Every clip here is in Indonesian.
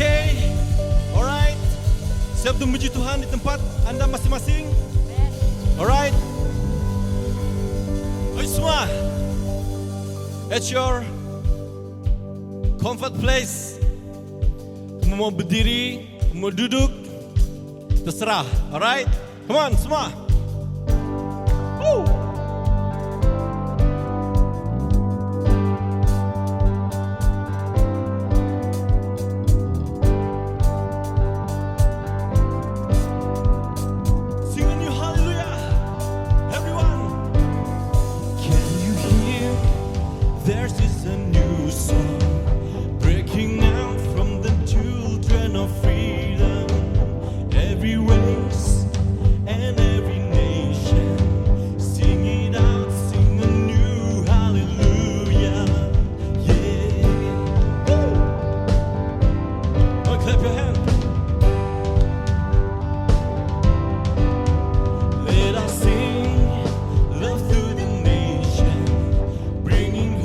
Okay, alright. Siap untuk memuji Tuhan di tempat Anda masing-masing? Alright. Ayo semua, at your comfort place. Kamu mau berdiri, mau duduk, terserah. Alright, come on semua. Woo. There's is a new song breaking out from the children of freedom. Every race and every nation, sing it out, sing a new hallelujah. Yeah. Woo. Oh, clap your hands. Let us sing love through the nation, bringing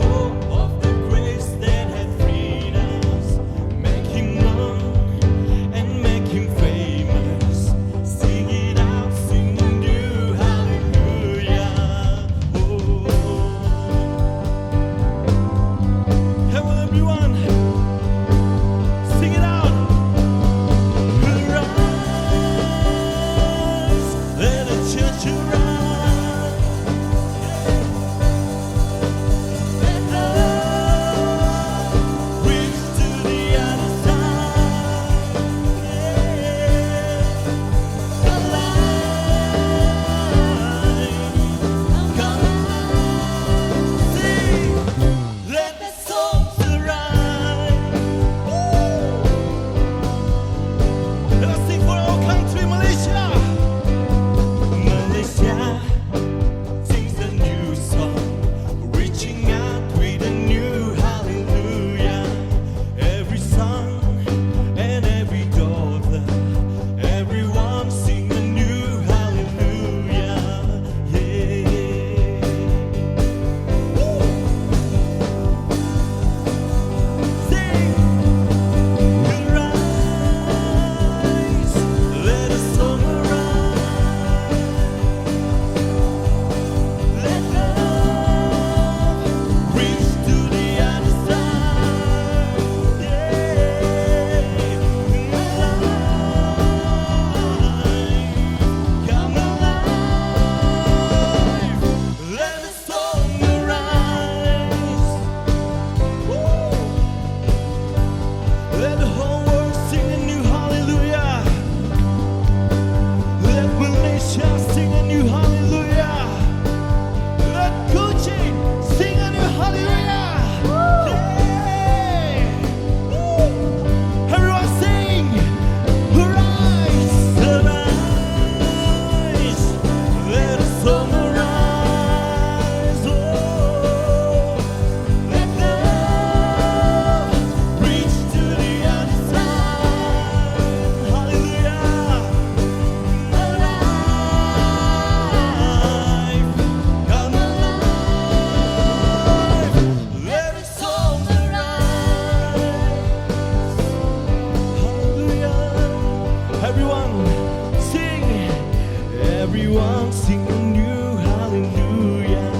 everyone sing a new hallelujah.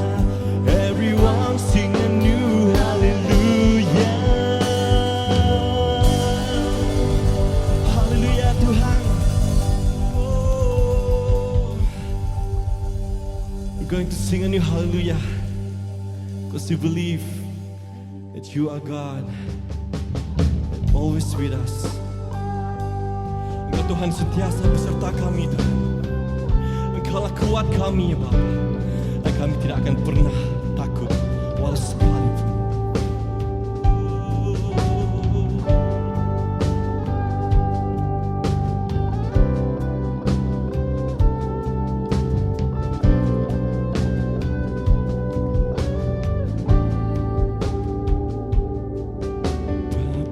Everyone sing a new hallelujah. Hallelujah Tuhan. Oh. We're going to sing a new hallelujah because we believe that you are God, always with us. Engkau Tuhan sentiasa beserta kami Tuhan. Engkaulah kuat kami ya Bapa, dan kami tidak akan pernah takut walau sekalipun.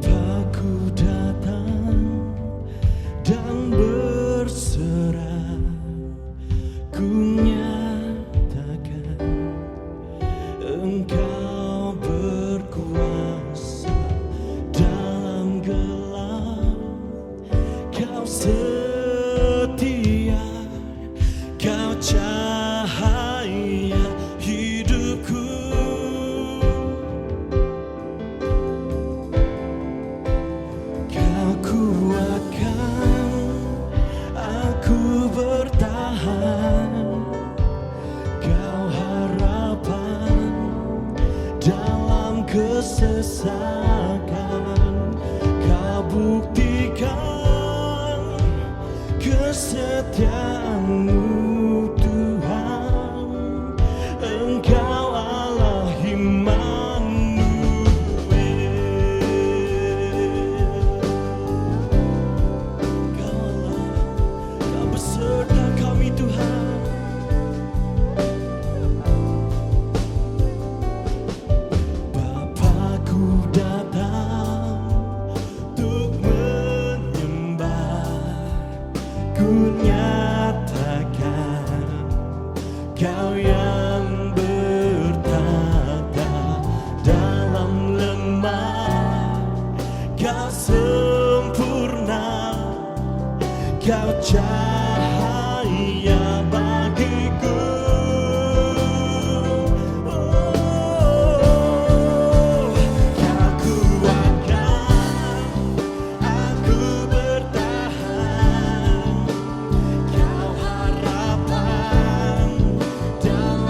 Bapakku datang dan berserah, ku nyatakan Engkau cahaya hidupku. Kau kuatkan aku bertahan. Kau harapan dalam kesesakan. Kau buktikan kesetiaan-Mu Tuhan. Engkau Allah Immanuel. Kau Allah, Kau beserta kami Tuhan. Bapakku datang untuk menyembah. Ku nyatakan Kau yang bertata dalam lemah. Kau sempurna, Kau cahaya bagiku. Kau kuatkan aku bertahan. Kau harapan dalam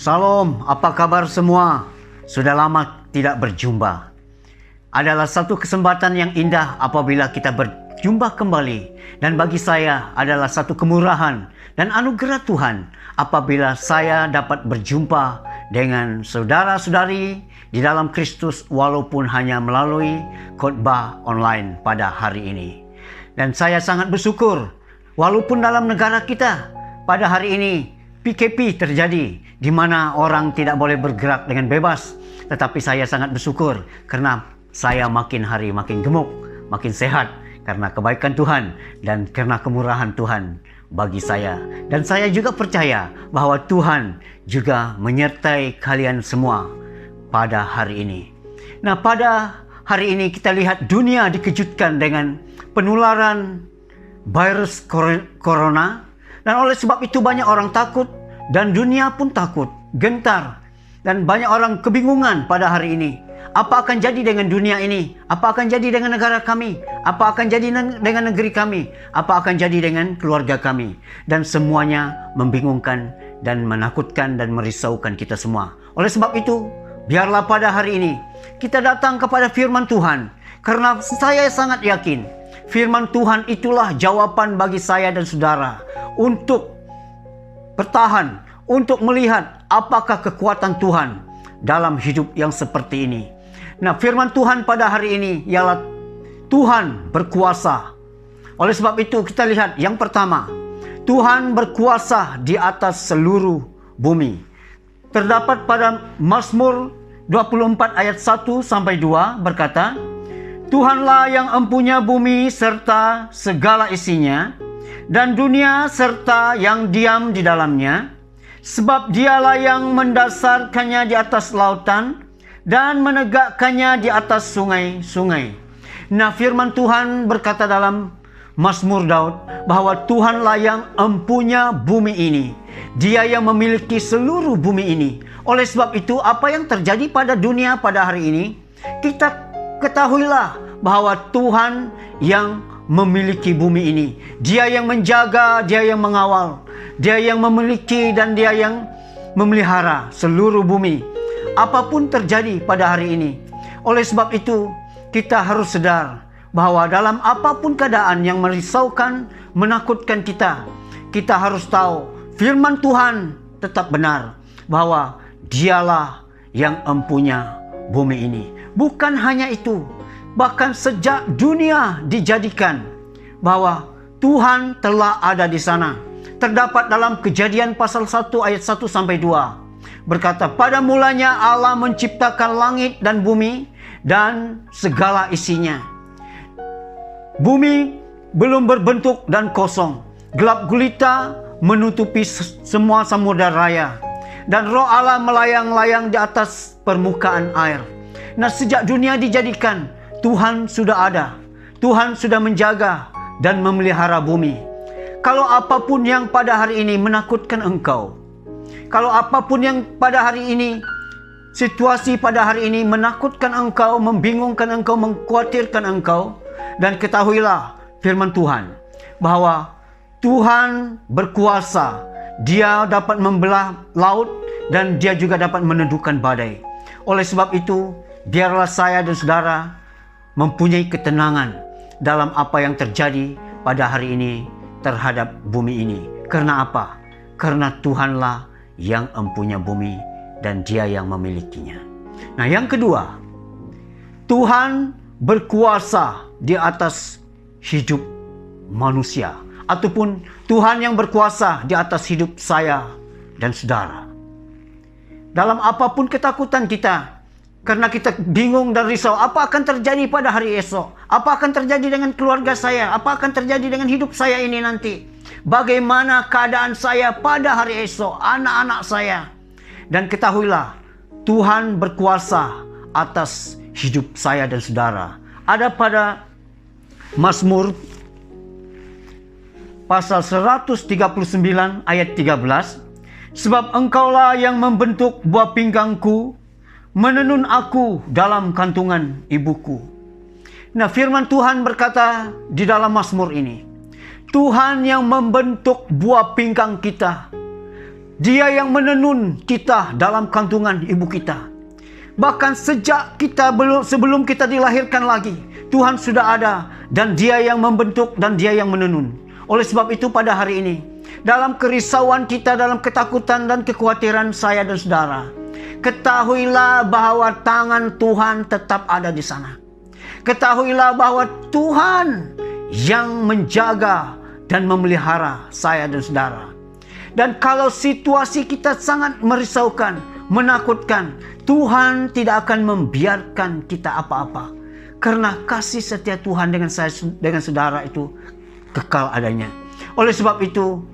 Salam, apa kabar semua? Sudah lama tidak berjumpa. Adalah satu kesempatan yang indah apabila kita berjumpa kembali. Dan bagi saya adalah satu kemurahan dan anugerah Tuhan apabila saya dapat berjumpa dengan saudara-saudari di dalam Kristus walaupun hanya melalui khotbah online pada hari ini. Dan saya sangat bersyukur walaupun dalam negara kita pada hari ini PKP terjadi di mana orang tidak boleh bergerak dengan bebas. Tetapi saya sangat bersyukur karena saya makin hari makin gemuk, makin sehat karena kebaikan Tuhan dan karena kemurahan Tuhan bagi saya. Dan saya juga percaya bahwa Tuhan juga menyertai kalian semua pada hari ini. Nah, pada hari ini kita lihat dunia dikejutkan dengan penularan virus corona. Dan oleh sebab itu banyak orang takut dan dunia pun takut, gentar. Dan banyak orang kebingungan pada hari ini. Apa akan jadi dengan dunia ini? Apa akan jadi dengan negara kami? Apa akan jadi dengan negeri kami? Apa akan jadi dengan keluarga kami? Dan semuanya membingungkan dan menakutkan dan merisaukan kita semua. Oleh sebab itu, biarlah pada hari ini kita datang kepada firman Tuhan. Karena saya sangat yakin firman Tuhan itulah jawaban bagi saya dan saudara untuk bertahan, untuk melihat apakah kekuatan Tuhan dalam hidup yang seperti ini. Nah, firman Tuhan pada hari ini ialah Tuhan berkuasa. Oleh sebab itu kita lihat yang pertama, Tuhan berkuasa di atas seluruh bumi. Terdapat pada Mazmur 24 ayat 1 sampai 2 berkata, Tuhanlah yang empunya bumi serta segala isinya, dan dunia serta yang diam di dalamnya. Sebab dialah yang mendasarkannya di atas lautan dan menegakkannya di atas sungai-sungai. Nah, firman Tuhan berkata dalam Mazmur Daud bahwa Tuhanlah yang empunya bumi ini. Dia yang memiliki seluruh bumi ini. Oleh sebab itu, apa yang terjadi pada dunia pada hari ini, kita ketahuilah bahwa Tuhan yang memiliki bumi ini. Dia yang menjaga, dia yang mengawal, dia yang memiliki dan dia yang memelihara seluruh bumi. Apapun terjadi pada hari ini. Oleh sebab itu, kita harus sadar bahwa dalam apapun keadaan yang merisaukan, menakutkan kita, kita harus tahu firman Tuhan tetap benar bahwa dialah yang empunya bumi ini. Bukan hanya itu, bahkan sejak dunia dijadikan bahwa Tuhan telah ada di sana. Terdapat dalam Kejadian pasal 1 ayat 1 sampai 2. Berkata, pada mulanya Allah menciptakan langit dan bumi dan segala isinya. Bumi belum berbentuk dan kosong. Gelap gulita menutupi semua samudera raya. Dan roh Allah melayang-layang di atas permukaan air. Nah, sejak dunia dijadikan, Tuhan sudah ada. Tuhan sudah menjaga dan memelihara bumi. Kalau apapun yang pada hari ini menakutkan engkau, kalau apapun yang pada hari ini, situasi pada hari ini menakutkan engkau, membingungkan engkau, mengkhawatirkan engkau, dan ketahuilah firman Tuhan bahwa Tuhan berkuasa. Dia dapat membelah laut dan dia juga dapat meneduhkan badai. Oleh sebab itu, biarlah saya dan saudara mempunyai ketenangan dalam apa yang terjadi pada hari ini terhadap bumi ini. Karena apa? Karena Tuhanlah yang empunya bumi dan dia yang memilikinya. Nah, yang kedua, Tuhan berkuasa di atas hidup manusia. Ataupun Tuhan yang berkuasa di atas hidup saya dan saudara. Dalam apapun ketakutan kita, karena kita bingung dan risau, apa akan terjadi pada hari esok? Apa akan terjadi dengan keluarga saya? Apa akan terjadi dengan hidup saya ini nanti? Bagaimana keadaan saya pada hari esok, anak-anak saya? Dan ketahuilah, Tuhan berkuasa atas hidup saya dan saudara. Ada pada Mazmur pasal 139 ayat 13. Sebab engkaulah yang membentuk buah pinggangku, menenun aku dalam kantungan ibuku. Nah, firman Tuhan berkata di dalam Mazmur ini, Tuhan yang membentuk buah pinggang kita. Dia yang menenun kita dalam kandungan ibu kita. Bahkan sejak sebelum kita dilahirkan lagi, Tuhan sudah ada dan Dia yang membentuk dan Dia yang menenun. Oleh sebab itu pada hari ini, dalam kerisauan kita, dalam ketakutan dan kekhawatiran saya dan saudara, ketahuilah bahwa tangan Tuhan tetap ada di sana. Ketahuilah bahwa Tuhan yang menjaga dan memelihara saya dan saudara. Dan kalau situasi kita sangat merisaukan, menakutkan, Tuhan tidak akan membiarkan kita apa-apa. Karena kasih setia Tuhan dengan saya, dengan saudara itu kekal adanya. Oleh sebab itu,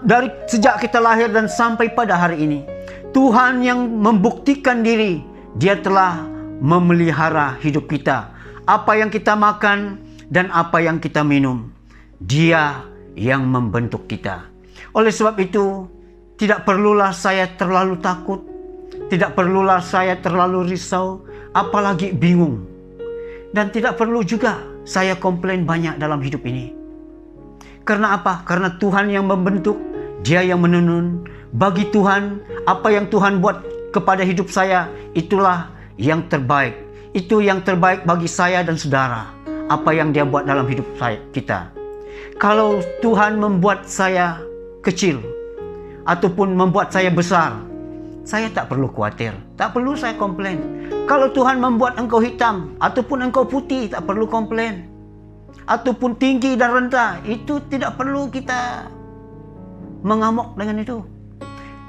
dari sejak kita lahir dan sampai pada hari ini, Tuhan yang membuktikan diri, Dia telah memelihara hidup kita. Apa yang kita makan dan apa yang kita minum, Dia yang membentuk kita. Oleh sebab itu, tidak perlulah saya terlalu takut, tidak perlulah saya terlalu risau, apalagi bingung. Dan tidak perlu juga saya komplain banyak dalam hidup ini. Karena apa? Karena Tuhan yang membentuk, Dia yang menenun. Bagi Tuhan, apa yang Tuhan buat kepada hidup saya, itulah yang terbaik. Itu yang terbaik bagi saya dan saudara. Apa yang Dia buat dalam hidup kita. Kalau Tuhan membuat saya kecil, ataupun membuat saya besar, saya tak perlu khawatir, tak perlu saya komplain. Kalau Tuhan membuat engkau hitam, ataupun engkau putih, tak perlu komplain. Ataupun tinggi dan rendah, itu tidak perlu kita mengamuk dengan itu.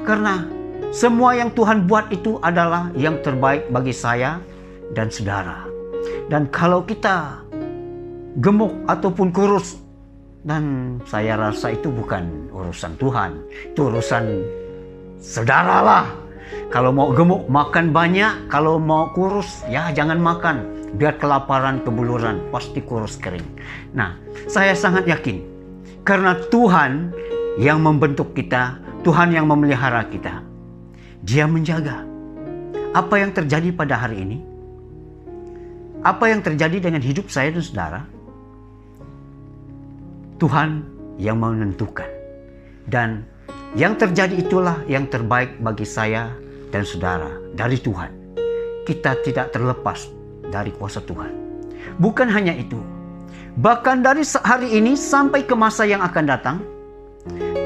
Karena semua yang Tuhan buat itu adalah yang terbaik bagi saya dan saudara. Dan kalau kita gemuk ataupun kurus, dan saya rasa itu bukan urusan Tuhan, itu urusan saudara lah. Kalau mau gemuk makan banyak, kalau mau kurus ya jangan makan. Biar kelaparan, kebuluran, pasti kurus kering. Nah, saya sangat yakin karena Tuhan yang membentuk kita, Tuhan yang memelihara kita. Dia menjaga. Apa yang terjadi pada hari ini? Apa yang terjadi dengan hidup saya dan saudara? Tuhan yang menentukan. Dan yang terjadi itulah yang terbaik bagi saya dan saudara dari Tuhan. Kita tidak terlepas dari kuasa Tuhan. Bukan hanya itu. Bahkan dari hari ini sampai ke masa yang akan datang,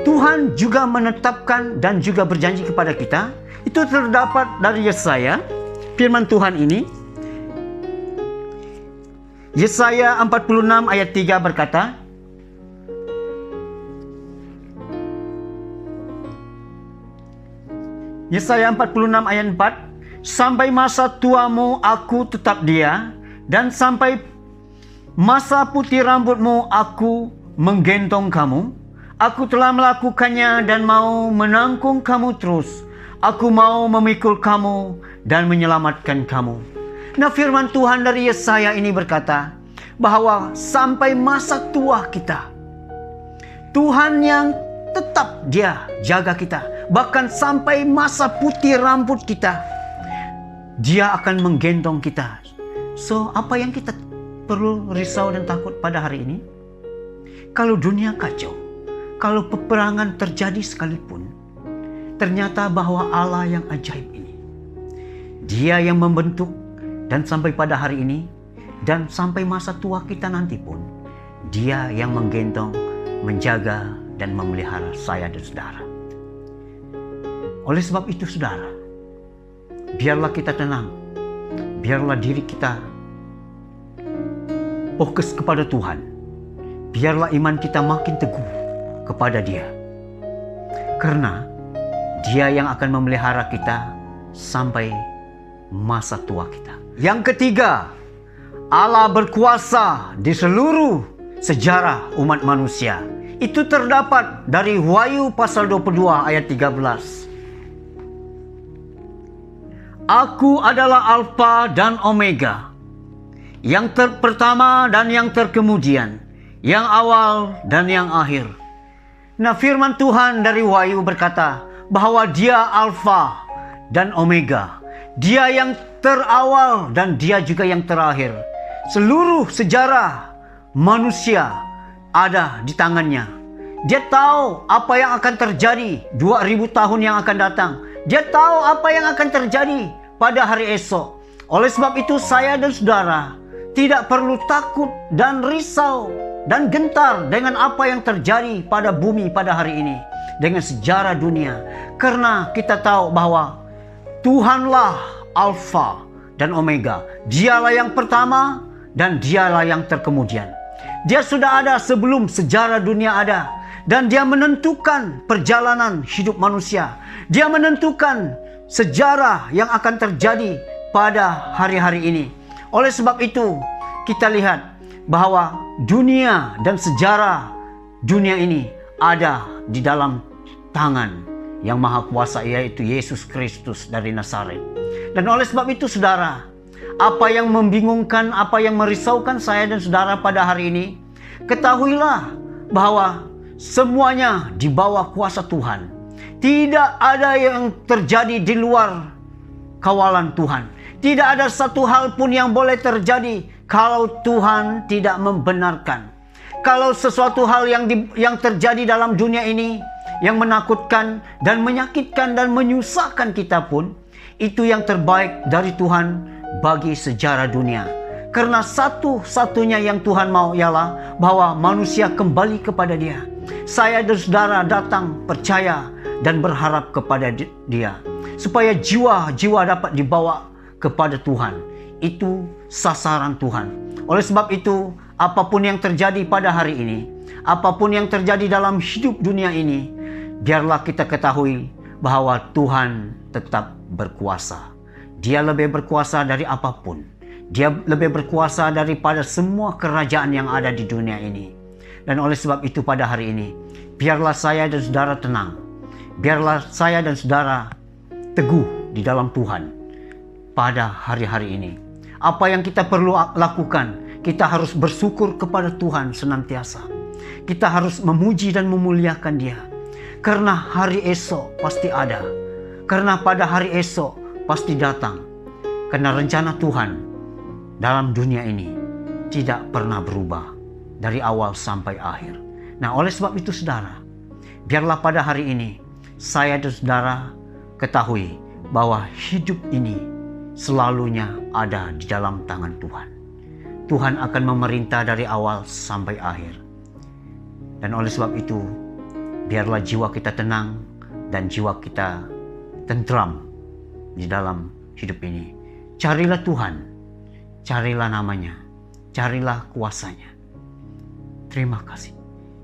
Tuhan juga menetapkan dan juga berjanji kepada kita. Itu terdapat dari Yesaya, firman Tuhan ini. Yesaya 46 ayat 3 berkata, Yesaya 46 ayat 4, sampai masa tuamu aku tetap dia, dan sampai masa putih rambutmu aku menggentong kamu. Aku telah melakukannya dan mau menanggung kamu terus. Aku mau memikul kamu dan menyelamatkan kamu. Nah, firman Tuhan dari Yesaya ini berkata bahwa sampai masa tua kita, Tuhan yang tetap Dia jaga kita. Bahkan sampai masa putih rambut kita, Dia akan menggendong kita. So, apa yang kita perlu risau dan takut pada hari ini? Kalau dunia kacau, kalau peperangan terjadi sekalipun, ternyata bahwa Allah yang ajaib ini, Dia yang membentuk, dan sampai pada hari ini, dan sampai masa tua kita nanti pun, Dia yang menggendong, menjaga, dan memelihara saya dan saudara. Oleh sebab itu saudara, biarlah kita tenang, biarlah diri kita fokus kepada Tuhan, biarlah iman kita makin teguh kepada Dia, karena Dia yang akan memelihara kita sampai masa tua kita. Yang ketiga, Allah berkuasa di seluruh sejarah umat manusia. Itu terdapat dari Wahyu pasal 22 ayat 13. Aku adalah Alfa dan Omega, yang pertama dan yang terkemudian, yang awal dan yang akhir. Nah, firman Tuhan dari Wahyu berkata bahwa Dia Alfa dan Omega. Dia yang terawal dan Dia juga yang terakhir. Seluruh sejarah manusia ada di tangannya. Dia tahu apa yang akan terjadi 2000 tahun yang akan datang. Dia tahu apa yang akan terjadi pada hari esok. Oleh sebab itu saya dan saudara tidak perlu takut dan risau dan gentar dengan apa yang terjadi pada bumi pada hari ini, dengan sejarah dunia. Karena kita tahu bahwa Tuhanlah Alfa dan Omega. Dialah yang pertama dan dialah yang terkemudian. Dia sudah ada sebelum sejarah dunia ada. Dan dia menentukan perjalanan hidup manusia. Dia menentukan sejarah yang akan terjadi pada hari-hari ini. Oleh sebab itu, kita lihat bahwa dunia dan sejarah dunia ini ada di dalam tangan yang maha kuasa, yaitu Yesus Kristus dari Nazaret. Dan oleh sebab itu saudara, apa yang membingungkan, apa yang merisaukan saya dan saudara pada hari ini, ketahuilah bahwa semuanya di bawah kuasa Tuhan. Tidak ada yang terjadi di luar kawalan Tuhan. Tidak ada satu hal pun yang boleh terjadi kalau Tuhan tidak membenarkan. Kalau sesuatu hal yang terjadi dalam dunia ini yang menakutkan dan menyakitkan dan menyusahkan kita pun, itu yang terbaik dari Tuhan bagi sejarah dunia. Karena satu-satunya yang Tuhan mau ialah bahwa manusia kembali kepada Dia. Saya dan saudara datang percaya dan berharap kepada Dia, supaya jiwa-jiwa dapat dibawa kepada Tuhan. Itu sasaran Tuhan. Oleh sebab itu, apapun yang terjadi pada hari ini, apapun yang terjadi dalam hidup dunia ini, biarlah kita ketahui bahwa Tuhan tetap berkuasa. Dia lebih berkuasa dari apapun. Dia lebih berkuasa daripada semua kerajaan yang ada di dunia ini. Dan oleh sebab itu pada hari ini, biarlah saya dan saudara tenang. Biarlah saya dan saudara teguh di dalam Tuhan pada hari-hari ini. Apa yang kita perlu lakukan, kita harus bersyukur kepada Tuhan senantiasa. Kita harus memuji dan memuliakan Dia. Karena hari esok pasti ada. Karena pada hari esok pasti datang. Karena rencana Tuhan dalam dunia ini tidak pernah berubah dari awal sampai akhir. Nah, oleh sebab itu saudara, biarlah pada hari ini saya dan saudara ketahui bahwa hidup ini selalunya ada di dalam tangan Tuhan. Tuhan akan memerintah dari awal sampai akhir. Dan oleh sebab itu, biarlah jiwa kita tenang dan jiwa kita tentram di dalam hidup ini. Carilah Tuhan, carilah namanya, carilah kuasanya. Terima kasih.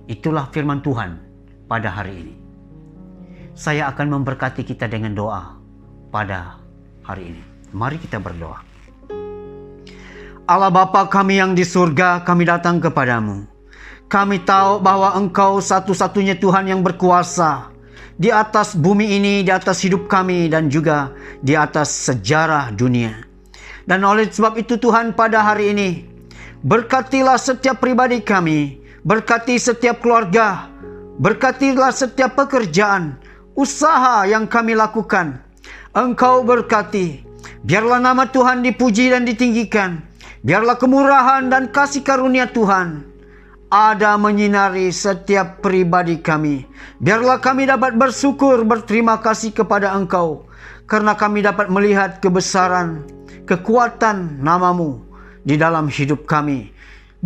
Itulah firman Tuhan pada hari ini. Saya akan memberkati kita dengan doa pada hari ini. Mari kita berdoa. Allah Bapa kami yang di surga, kami datang kepadamu. Kami tahu bahwa Engkau satu-satunya Tuhan yang berkuasa di atas bumi ini, di atas hidup kami, dan juga di atas sejarah dunia. Dan oleh sebab itu Tuhan, pada hari ini berkatilah setiap pribadi kami, berkati setiap keluarga, berkatilah setiap pekerjaan, usaha yang kami lakukan. Engkau berkati. Biarlah nama Tuhan dipuji dan ditinggikan. Biarlah kemurahan dan kasih karunia Tuhan ada menyinari setiap pribadi kami. Biarlah kami dapat bersyukur, berterima kasih kepada Engkau, karena kami dapat melihat kebesaran, kekuatan nama-Mu di dalam hidup kami.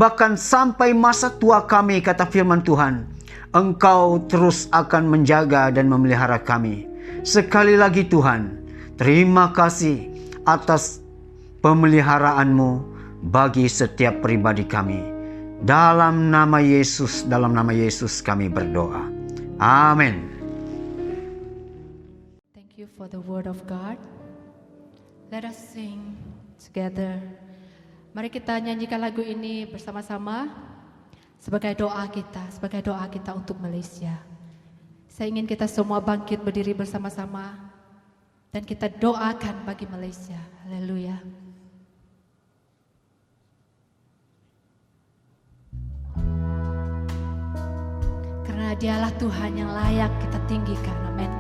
Bahkan sampai masa tua kami, kata firman Tuhan, Engkau terus akan menjaga dan memelihara kami. Sekali lagi Tuhan, terima kasih atas pemeliharaan-Mu bagi setiap pribadi kami. Dalam nama Yesus kami berdoa. Amin. Thank you for the word of God. Let us sing together. Mari kita nyanyikan lagu ini bersama-sama sebagai doa kita untuk Malaysia. Saya ingin kita semua bangkit berdiri bersama-sama dan kita doakan bagi Malaysia. Haleluya. Karena Dialah Tuhan yang layak kita tinggikan. Amin.